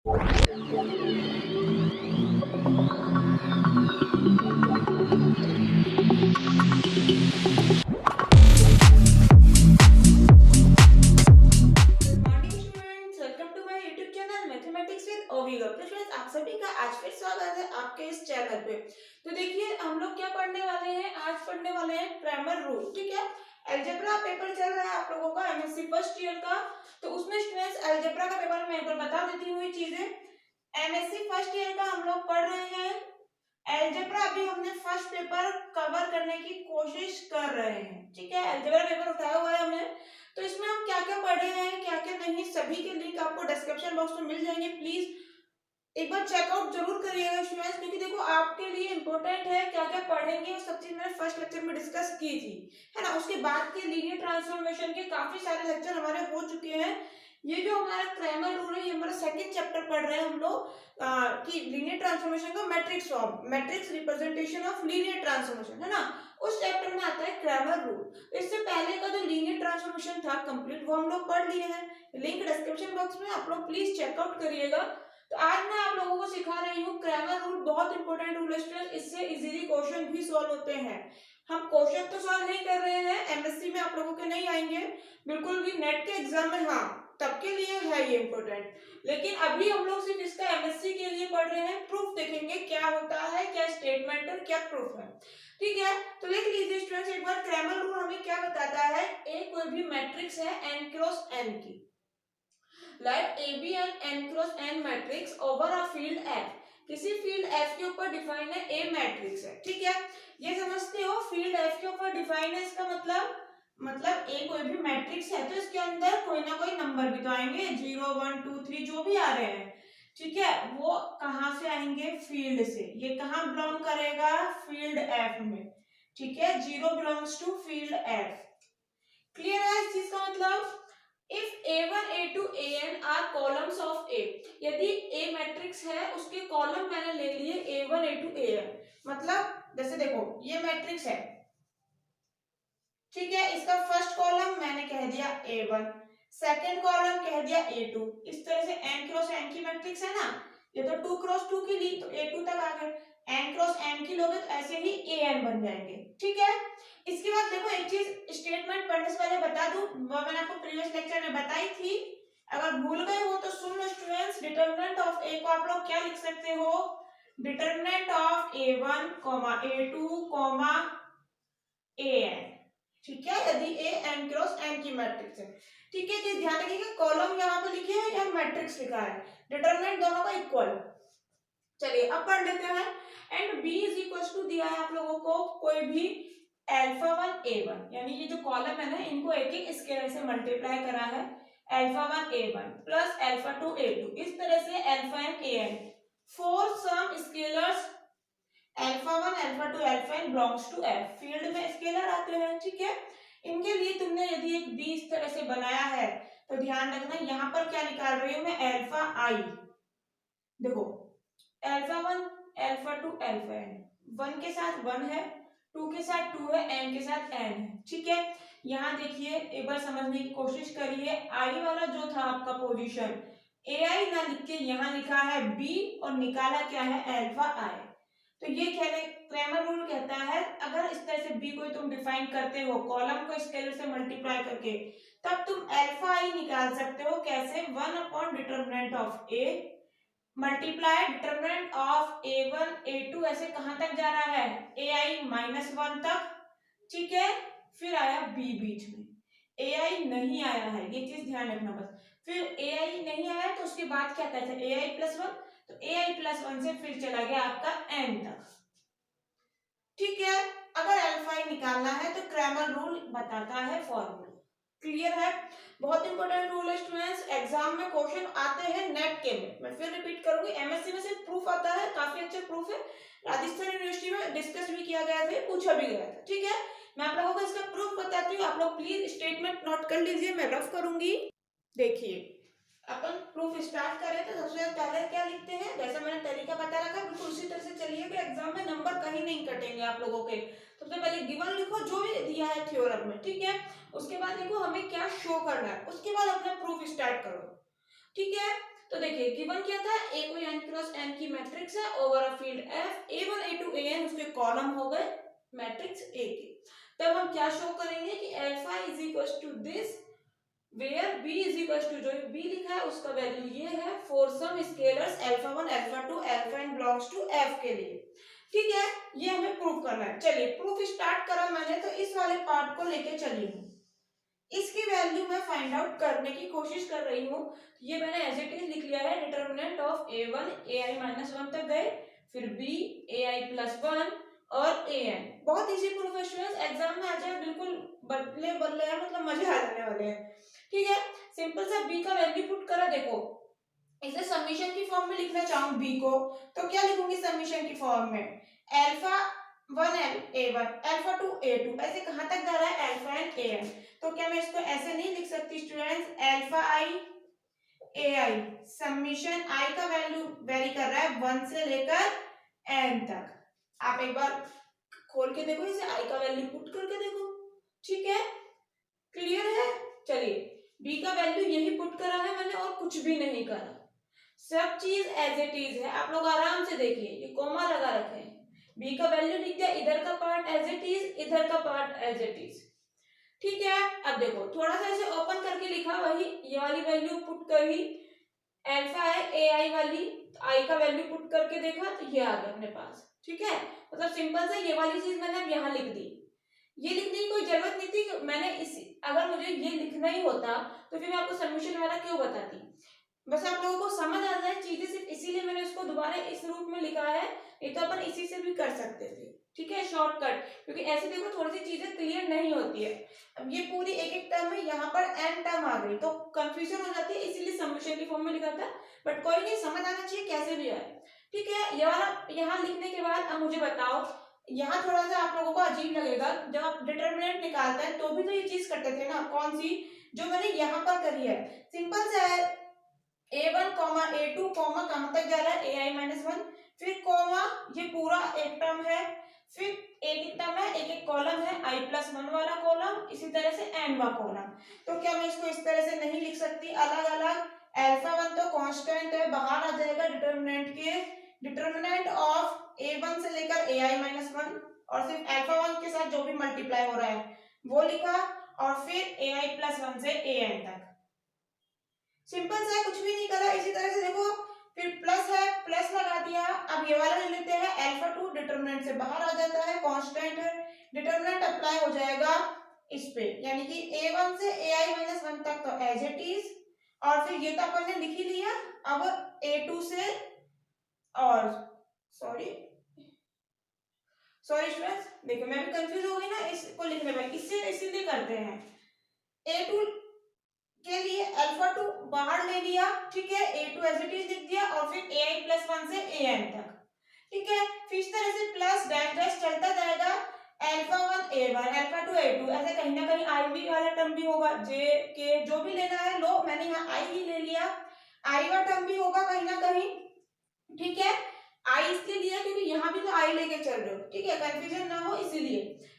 Morning students, welcome to my YouTube channel mathematics with Ovigo. तो students, आप सभी का आज फिर स्वागत है आपके इस चैनल पे। तो देखिए, हम लोग क्या पढ़ने वाले हैं, आज पढ़ने वाले हैं क्रैमर रूल। ठीक है, अलजेब्रा पेपर चल रहा है आप लोगों का एमएससी फर्स्ट ईयर का। तो उसमें स्टूडेंट्स अलजेब्रा का पेपर मैं एक बार बता देती हूँ ये चीजें। एमएससी फर्स्ट ईयर का हम लोग पढ़ रहे हैं अलजेब्रा। अभी हमने फर्स्ट पेपर कवर करने की कोशिश कर रहे हैं। ठीक है, अलजेब्रा पेपर उठाया हुआ है हमने। तो इसमें हम क्या क्या पढ़े हैं, क्या क्या नहीं, सभी के लिंक आपको डिस्क्रिप्शन बॉक्स में मिल जाएंगे। प्लीज एक बार चेकआउट जरूर करिएगा स्टूडेंट्स, क्योंकि देखो आपके लिए इंपॉर्टेंट है क्या क्या पढ़ेंगे। वो सब चीज मैंने फर्स्ट लेक्चर में डिस्कस की थी, है ना। उसके बाद के लीनियर ट्रांसफॉर्मेशन के काफी सारे लेक्चर हमारे हो चुके हैं। ये जो हमारा क्रैमर रूल है, ये हमारा सेकंड चैप्टर पढ़ रहे हैं हम लोग कि लीनियर ट्रांसफॉर्मेशन का matrix form, matrix representation of linear transformation, है ना। उस चैप्टर में आता है क्रैमर रूल। इससे पहले का जो लीनियर ट्रांसफॉर्मेशन था कंप्लीट, वो हम लोग पढ़ लिए हैं। लिंक डिस्क्रिप्शन बॉक्स में, आप लोग प्लीज चेकआउट करिएगा। तो आज मैं आप लोगों को सिखा रही हूँ क्रैमर रूल। बहुत इंपॉर्टेंट रूल है स्टूडेंट, इससे इजीली क्वेश्चन भी सॉल्व होते हैं। हम क्वेश्चन तो सॉल्व नहीं कर रहे हैं, एमएससी में आप लोगों के नहीं आएंगे बिल्कुल भी, नेट के एग्जाम में हाँ तब के लिए है ये इंपॉर्टेंट। लेकिन अभी हम लोग सिर्फ इसका एमएससी के लिए पढ़ रहे हैं। प्रूफ देखेंगे क्या होता है, क्या स्टेटमेंट और क्या प्रूफ है। ठीक है, तो देख लीजिए स्टूडेंट्स एक बार। क्रैमर रूल हमें क्या बताता है, ए कोई भी मैट्रिक्स है n क्रॉस n की, let A be an n cross n matrix over a field f। किसी फील्ड f के ऊपर डिफाइन है a मैट्रिक्स है। ठीक है, ये समझते हो, फील्ड f के ऊपर डिफाइन है, इसका मतलब a कोई भी मैट्रिक्स है तो इसके अंदर कोई ना कोई नंबर भी तो आएंगे, 0 1 2 3 जो भी आ रहे हैं। ठीक है, वो कहां से आएंगे, फील्ड से। ये कहां बिलोंग करेगा, फील्ड f में। ठीक है, 0 belongs to field f। Clear है इस चीज का मतलब। If a1 a2 an are columns of a, यदि a मैट्रिक्स है उसके कॉलम मैंने ले लिए a1 a2 an, मतलब जैसे देखो ये मैट्रिक्स है। ठीक है, इसका फर्स्ट कॉलम मैंने कह दिया a1, सेकंड कॉलम कह दिया a2। इस तरह से n क्रॉस n की मैट्रिक्स है ना, ये तो 2 क्रॉस 2 की ली तो a2 तक आ गए। n क्रॉस n की लोगे तो ऐसे ही an बन जाएंगे। ठीक है, इसके बाद देखो एक चीज स्टेटमेंट पढ़ने से पहले बता दूं, वो मैंने आपको प्रीवियस लेक्चर में बताई थी, अगर भूल गए हो तो सुन लो स्टूडेंट्स। डिटरमिनेंट ऑफ ए को आप लोग क्या लिख सकते हो, determinant of a1 a2 an। ठीक है, यदि a n क्रॉस n की मैट्रिक्स है। ठीक है जी, ध्यान रखिएगा कॉलम यहाँ पे लिखे हैं या मैट्रिक्स लिखा है, डिटरमिनेंट दोनों का इक्वल। चलिए अब पढ़ लेते हैं। And b is equal to दिया है आप लोगों को कोई भी अल्फा 1 a1, यानी ये जो कॉलम है ना इनको एक एक स्केलर से मल्टीप्लाई करा है। Alpha 1 a1 plus alpha 2 a2, इस तरह से alpha n an for some scalars alpha 1 alpha 2 alpha n belongs to f। Field में स्केलर आते हैं। ठीक है, इनके लिए तुमने यदि एक b इस तरह से बनाया है तो ध्यान रखना यहाँ पर क्या निकाल रही हूं मैं, अल्फा i। देखो अल्फा 1 अल्फा 2 अल्फा n, 1 के साथ 1 है, 2 के साथ 2 है, n के साथ n है। ठीक है, यहाँ देखिए एक बार समझने की कोशिश करिए, i वाला जो था आपका पोजीशन ai ना लिख के यहाँ लिखा है b और निकाला क्या है, अल्फा i। तो ये क्रैमर रूल कहता है अगर इस तरह से b को तुम डिफाइन करते हो कॉलम को स्केलर से मल्टीप्लाई करके, तब तुम अल्फा i निकाल सकते हो। कैसे, 1 upon determinant of a multiply determinant of a1 a2, ऐसे कहां तक जा रहा है, ai माइनस 1 तक। ठीक है, फिर आया b बीच में, ai नहीं आया है, ये चीज ध्यान रखना बस। फिर ai नहीं आया तो उसके बाद क्या कहते हैं, ai प्लस 1, तो ai प्लस 1 से फिर चला गया आपका n तक। ठीक है, अगर अल्फा i निकालना है तो क्रैमर रूल बताता है फॉर्मूला। क्लियर है, बहुत इंपॉर्टेंट रूल है स्टूडेंट्स, एग्जाम में क्वेश्चन आते हैं नेट के में। मैं फिर रिपीट करूंगी, एमएससी में सिर्फ प्रूफ आता है, काफी अच्छा प्रूफ है, राजस्थान यूनिवर्सिटी में डिस्कस भी किया गया था, पूछा भी गया था। ठीक है, मैं आप लोगों को इसका प्रूफ बताती हूँ, आप लोग प्लीज स्टेटमेंट नोट कर लीजिए, मैं रफ करूंगी। देखिए अपन प्रूफ स्टार्ट करें तो सबसे पहले क्या लिखते हैं, जैसा मैंने तरीका बता रखा बिल्कुल उसी तरह से चलिएगा, एग्जाम में नंबर कहीं नहीं कटेंगे आप लोगों के। सबसे पहले गिवन लिखो जो भी दिया है थ्योरम में। ठीक है, उसके बाद देखो हमें क्या शो करना है, उसके बाद अपना प्रूफ स्टार्ट करो। ठीक है, तो देखिए गिवन क्या था, ए कोई n क्रॉस n की मैट्रिक्स है over a field F, A1 A2 AN उसके कॉलम हो गए मैट्रिक्स A के। तब हम क्या शो करेंगे कि alpha is equal to this where b is equal to, जो b लिखा है उसका वैल्यू ये है for some scalars alpha 1 alpha 2 alpha n belongs to F के लिए। ठीक है, ये हमें प्रूव करना है। चलिए प्रूफ स्टार्ट करा मैंने, तो इस वाले पार्ट को लेके चली हूँ, इसकी वैल्यू मैं फाइंड आउट करने की कोशिश कर रही हूँ। ये मैंने एज इट इज लिख लिया है, determinant of a1 ai minus 1 तक गए, फिर b ai प्लस 1 और an। बहुत इजी प्रूफ है स्टूडेंट्स, एग्जाम में आ जाए बिल्कुल बल्ले बल्ले है, मतलब मजे आ जाने वाले हैं। ठीक है, सिंपल सा b का वैल्यू पुट करा, देखो इसे समीशन की फॉर्म में लिखना चाहूँ b को, तो क्या लिखूंगी समीशन की फॉर्म में, अल्फा 1 a1 अल्फा 2 a2, ऐसे कहां तक जा रहा है अल्फा एंड an। तो क्या मैं इसको ऐसे नहीं लिख सकती students, alpha i ai summation i का वैल्यू वेरी कर रहा है 1 से लेकर n तक। आप एक बार खोल के देखो इसे, i का वैल्यू पुट करके देखो। ठीक है, क्लियर है। चलिए b का वैल्यू यही पुट करा है मैंने और कुछ भी नहीं करा, सब चीज एज इट इज है। आप लोग आराम से देखिए, ये कोमा लगा रखे हैं, b का वैल्यू लिख दिया, इधर का पार्ट एज इट इज, इधर का पार्ट एज इट इज। ठीक है, अब देखो थोड़ा सा इसे ओपन करके लिखा, वही ये वाली वैल्यू पुट करी, अल्फा है ए आई वाली, आई का वैल्यू पुट करके देखा तो ये आ गया अपने पास। ठीक है, मतलब सिंपल से ये वाली चीज मैंने अब यहाँ लिख दी, ये लिखने की कोई जरूरत नहीं थी। मैंने इस, अगर मुझे ये लिखना ही होता तो फिर मैं आपको सॉल्यूशन वाला क्यों बताती। बस आप लोगों को समझ आ जाए चीजें, सिर्फ इसीलिए मैंने उसको दोबारा इस रूप में लिखा है, ये तो अपन इसी से भी कर सकते थे। ठीक है, शॉर्टकट, क्योंकि ऐसे देखो थोड़ी सी चीजें क्लियर नहीं होती है। अब ये पूरी एक एक टर्म है, यहाँ पर n टर्म आ गई तो कंफ्यूजन हो जाती है, इसीलिए समीशन की फॉर्म में लिखा था, बट कोई नहीं, समझ आना चाहिए कैसे भी आए। ठीक है, ये वाला यहाँ लिखने के बाद अब मुझे बताओ, यहाँ थोड़ा सा आप लोगों को अजीब लगेगा, जब आप डिटरमिनेंट निकालते हैं तो भी तो ये चीज करते थे ना, कौन सी, जो मैंने यहाँ पर करी है। सिंपल सा है, a1 कॉमा a2 कॉमा कहां तक जा रहा है ai माइनस 1, फिर कॉमा, ये पूरा एक टर्म है, फिर एक एक टर्म है, एक एक कॉलम है, i प्लस 1 वाला कॉलम, इसी तरह से n वाला कॉलम। तो क्या मैं इसको इस तरह से नहीं लिख सकती अलग अलग, अल्फा 1 तो कांस्टेंट है, बाहर आ जाएगा डिटरमिनेंट के, डिटरमिनेंट ऑफ a1 से लेकर ai माइनस 1, और सिर्फ अल्फा 1 के साथ जो भी मल्टीप्लाई हो रहा है वो लिखा, और फिर ai प्लस 1 से an तक। सिंपल सा है, कुछ भी नहीं करा। इसी तरह से देखो, फिर प्लस है, प्लस लगा दिया। अब ये वाला ले लेते हैं, अल्फा 2 डिटरमिनेंट से बाहर आ जाता है, कांस्टेंट है, डिटरमिनेंट अप्लाई हो जाएगा इस पे, यानी कि a1 से ai माइनस 1 तक तो एज इट इज, और फिर ये तो अपन ने लिख ही लिया। अब a2 से, और सॉरी स्टूडेंट्स, देखो मैं भी कंफ्यूज हो गई ना इसको लिखने में, इससे इसीलिए करते हैं, a2 के लिए अल्फा 2 बाहर ले लिया, ठीक है, a2 एज इट इज लिख दिया, और फिर ai प्लस 1 से an तक। ठीक है, फिर इस तरह से प्लस डैश डैश चलता जाएगा, अल्फा 1 a1 अल्फा 2 a2, ऐसे कहीं ना कहीं i भी वाला टर्म भी होगा, j के जो भी लेना है लो, मैंने यहाँ i ही ले लिया, i वाला टर्म भी होगा कहीं ना कहीं। ठीक है, i इसलिए लिया क्योंकि यहाँ भी तो i लेके चल रहे हो, ठीक है, कंफ्यूजन ना हो इसीलिए।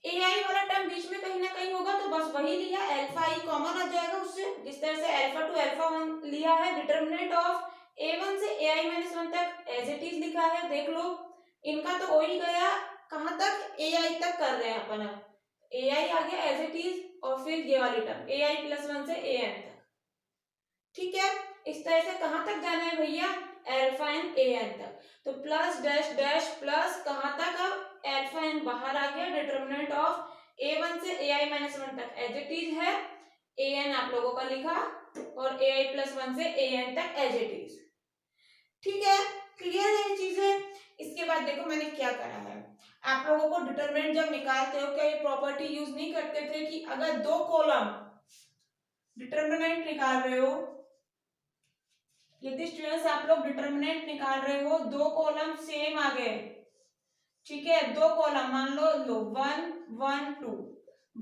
ai वाला टर्म बीच में कहीं ना कहीं होगा तो बस वही लिया, अल्फा i कॉमन आ जाएगा उससे, जिस तरह से अल्फा 2 अल्फा 1 लिया है, डिटरमिनेंट ऑफ a1 से ai माइनस 1 तक एज इट इज लिखा है, देख लो इनका तो हो ही गया, कहां तक ai तक कर रहे हैं अपन, अब ai आ गया एज इट इज, और फिर ये वाली टर्म ai प्लस 1 से an तक। ठीक है, इस तरह से कहां तक जाना है भैया, अल्फा एन an तक, तो प्लस डैश डैश प्लस कहां तक, अब अल्फा एन बाहर आ गया, डिटरमिनेंट ऑफ a1 से ai माइनस 1 तक एज इट इज है, an आप लोगों का लिखा, और ai प्लस 1 से an तक एज इट इज। ठीक है, क्लियर है ये चीजें। इसके बाद देखो मैंने क्या करा है, आप लोगों को डिटरमिनेंट जब निकालते हो क्या ये प्रॉपर्टी यूज नहीं करते थे कि अगर दो कॉलम डिटरमिनेंट निकाल रहे हो, यदि स्टूडेंट्स आप लोग डिटरमिनेंट निकाल रहे हो, दो कॉलम सेम आ गए, ठीक है, दो कॉलम मान लो 1 1 2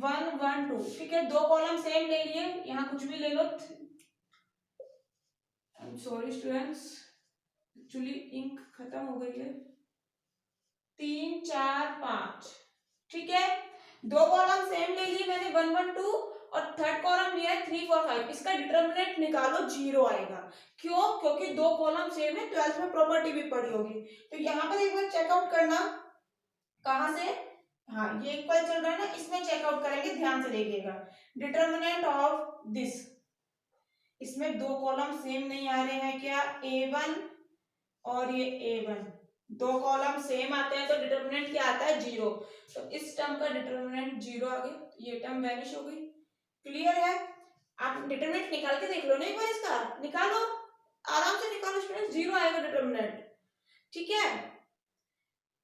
1 1 2, ठीक है, दो कॉलम सेम ले लिए, यहाँ कुछ भी ले लो, सॉरी स्टूडेंट्स एक्चुअली इंक खत्म हो गई है, 3 4 5, ठीक है, दो कॉलम सेम ले लिए मैंने 1 1 2, और थर्ड कॉलम लिया है 3 4 5, इसका डिटर्मिनेंट निकालो 0 आएगा। क्यों? क्योंकि दो कॉलम सेम है, 12th में प्रॉपर्टी भी पढ़ी होगी। तो यहाँ पर एक बार चेकआउट करना, कहाँ से, हाँ ये इक्वल चल रहा है ना, इसमें चेकआउट करेंगे, ध्यान से देखिएगा। डिटर्मिनेंट ऑफ दिस, इसमें दो कॉलम सेम नहीं आ रहे हैं क्या, A1 और ये A1, दो कॉलम सेम आते हैं तो डिटर्मिनेंट क्या आता है 0। तो इस टर्म का डिटर्मिनेंट 0 आ गया, ये टर्म वैनिश हो गई। क्लियर है? आप डिटर्मिनेंट निकाल के देख लो, नहीं भाई इसका निकालो, आराम से निकालो स्टूडेंट, 0 आएगा डिटर्मिनेंट। ठीक है,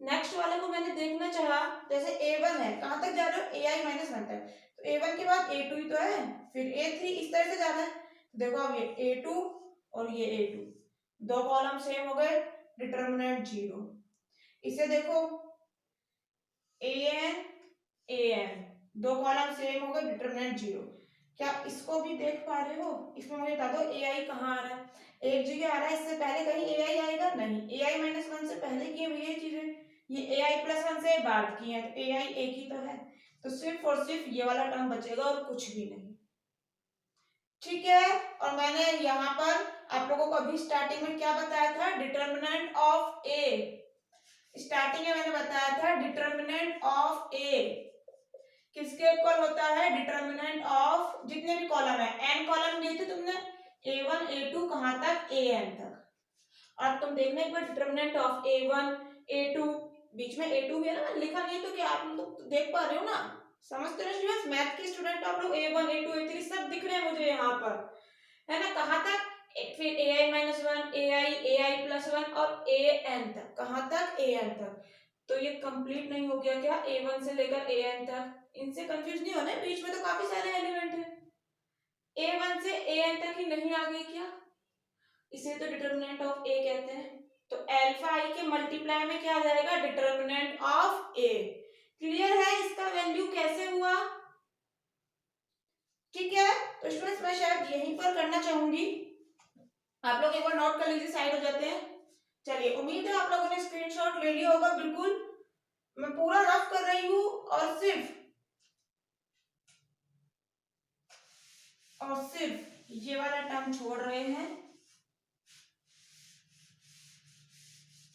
नेक्स्ट वाले को मैंने देखना चाहा, जैसे A1 है, कहां तक जा रहे हो, AI माइनस 1 तक, तो A1 के बाद A2 ही तो है, फिर A3, इस तरह से जाना है। देखो अब ये A2 और ये A2, दो कॉलम सेम हो गए, डिटर्मिनेंट 0। इसे देखो AN AN, दो कॉलम सेम हो गए, डिटर्मिनेंट 0। क्या इसको भी देख पा रहे हो? इसमें मुझे बता दो AI कहाँ आ रहा है, एक जगह आ रहा है, इससे पहले कहीं AI आएगा नहीं, AI माइनस 1 से पहले की है ये चीजें, ये AI प्लस 1 से बाद की है, तो AI एक ही तो है, तो सिर्फ और सिर्फ ये वाला टर्म बचेगा और कुछ भी नहीं। ठीक है, और मैंने यहाँ पर आप लोगों को अभी स्टार्टिंग में क्या बताया था, डिटर्मिनेंट ऑफ A, स्टार्टिंग में मैंने बताया था डिटर्मिनेंट ऑफ A किसके इक्वल होता है, डिटर्मिनेंट ऑफ जितने भी कॉलम है, n कॉलम लिए थे तुमने, A1 A2 कहां तक, AN तक। और तुम देखना एक बार डिटर्मिनेंट ऑफ A1 A2, बीच में A2 भी है ना, लिखा नहीं तो क्या आप लोग तो देख पा रहे हो ना, समझते हो स्टूडेंट्स, मैथ के स्टूडेंट आप लोग, A1 A2 A3 सब दिख रहे हैं मुझे यहाँ पर, है ना, कहां तक, फिर AI माइनस 1, AI प्लस 1 और AN तक, कहां तक, AN तक। तो ये कंप्लीट नहीं हो गया क्या, A1 से लेकर AN तक, इनसे कंफ्यूज नहीं होना, बीच में तो काफी सारे एलिमेंट है, A1 से AN तक ही नहीं आ गई क्या, इसे तो डिटर्मिनेंट ऑफ A कहते हैं। तो अल्फा आई के मल्टीप्लाई में क्या आ जाएगा, डिटर्मिनेंट ऑफ A। क्लियर है इसका वैल्यू कैसे हुआ? ठीक है, तो स्टूडेंट्स मैं शायद यहीं पर करना चाहूंगी, आप लोग एक बार नोट कर लीजिए, साइड हो जाते हैं। चलिए, उम्मीद है आप लोगों ने स्क्रीनशॉट ले लिया होगा, बिल्कुल मैं पूरा रफ कर रही हूं और सिर्फ ये वाला टर्म छोड़ रहे हैं।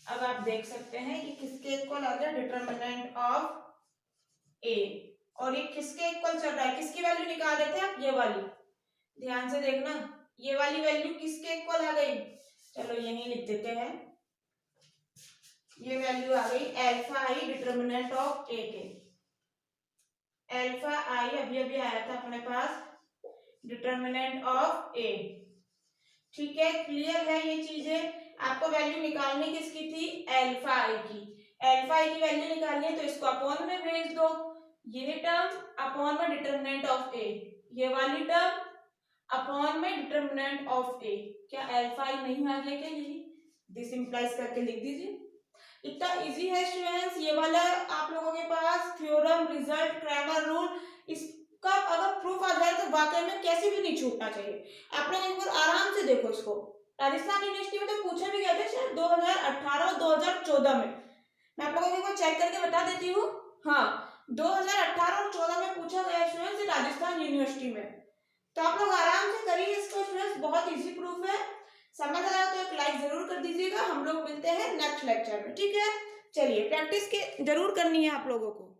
अब आप देख सकते हैं कि किसके इक्वल आ गया, डिटर्मिनेंट ऑफ A, और ये किसके इक्वल चल रहा है, किसकी वैल्यू निकाल रहे थे आप, ये वाली, ध्यान से देखना, ये वाली वैल्यू किसके इक्वल आ गई, चलो यहीं लिख देते हैं, ये वैल्यू आ गई alpha I determinant of A के, अल्फा आई अभी अभी आया था अपने पास, डिटर्मिनेंट ऑफ A। ठीक है, क्लियर है ये चीजें, आपको वैल्यू निकालनी किसकी थी, अल्फा आई की, अल्फा आई की वैल्यू निकालनी है तो इसको अपॉन में भेज दो, ये टर्म अपॉन में डिटर्मिनेंट ऑफ A, ये वाली टर्म अपॉन में डिटर्मिनेंट ऑफ A। क्या अल्फा आई नहीं आ गया क्या, यही दिस इंप्लाइज करके लिख दीजिए, इतना इजी है स्टूडेंट्स ये वाला, आप लोगों के पास थ्योरम, रिजल्ट, क्रैमर रूल, इसका अगर प्रूफ आ जाए तो वाकई में कैसे भी नहीं छूटना चाहिए। आप लोग एक बार आराम से देखो इसको, राजस्थान यूनिवर्सिटी में तो पूछे भी गए थे शायद 2018 और 2014 में, मैं आप लोगों को चेक करके बता देती हूँ, हाँ 2018 और 14 में पूछा गया स्टूडेंट्स राजस्थान यूनिवर्सिटी में, तो आप लोग आराम से करिए इसको स्टूडेंट्स, बहुत इजी प्रूफ है, समझ आया तो एक लाइक जरूर कर दीजिएगा, हम लोग मिलते हैं नेक्स्ट लेक्चर में, ठीक है, चलिए प्रैक्टिस के जरूर करनी है आप लोगों को।